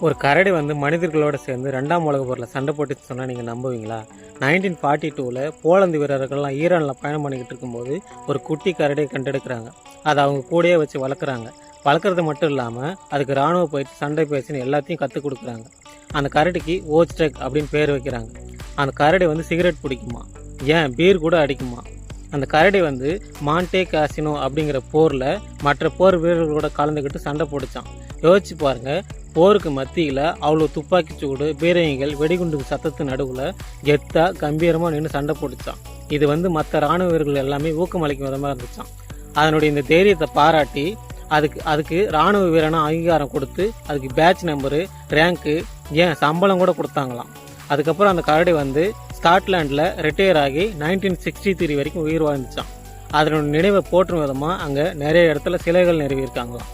ஒரு கரடி வந்து மனிதர்களோடு சேர்ந்து 2ஆம் உலக போரில் சண்டை போட்டுச்சு சொன்னால் நீங்கள் நம்புவீங்களா? 1942ல் போலந்து வீரர்கள்லாம் ஈரானில் பயணம் பண்ணிக்கிட்டு இருக்கும்போது ஒரு குட்டி கரடியை கண்டெடுக்கிறாங்க. அதை அவங்க கூடயே வச்சு வளர்க்குறாங்க. வளர்க்குறது மட்டும் இல்லாமல் அதுக்கு இராணுவ பயிற்சி, சண்டை பயிற்சின்னு எல்லாத்தையும் கற்றுக் கொடுக்குறாங்க. அந்த கரடிக்கு ஓச்டெக் அப்படின்னு பேர் வைக்கிறாங்க. அந்த கரடி வந்து சிகரெட் பிடிக்குமா, ஏன் பீர் கூட அடிக்குமா. அந்த கரடி வந்து மான்டே காசினோ அப்படிங்கிற போரில் மற்ற போர் வீரர்களோட கலந்துக்கிட்டு சண்டை போட்டுச்சான். யோசிச்சு பாருங்க, போருக்கு மத்தியில் அவ்வளோ துப்பாக்கி சூடு, பீரங்கிகள், வெடிகுண்டு சத்தத்து நடுவில் கெத்தா கம்பீரமாக நின்று சண்டை போட்டுச்சான். இது வந்து மற்ற இராணுவ வீரர்கள் எல்லாமே ஊக்கமளிக்கும் விதமாக இருந்துச்சான். அதனுடைய இந்த தைரியத்தை பாராட்டி அதுக்கு இராணுவ வீரனா அங்கீகாரம் கொடுத்து அதுக்கு பேட்ச் நம்பரு, ரேங்க்கு, ஏன் சம்பளம் கூட கொடுத்தாங்களாம். அதுக்கப்புறம் அந்த கரடி வந்து ஸ்காட்லாண்டில் ரிட்டையர் ஆகி 1963 வரைக்கும் உயிர் வாழ்ந்துச்சான். அதனோட நினைவை போற்றும் விதமாக அங்கே நிறைய இடத்துல சிலைகள் நிறுவியிருக்காங்களாம்.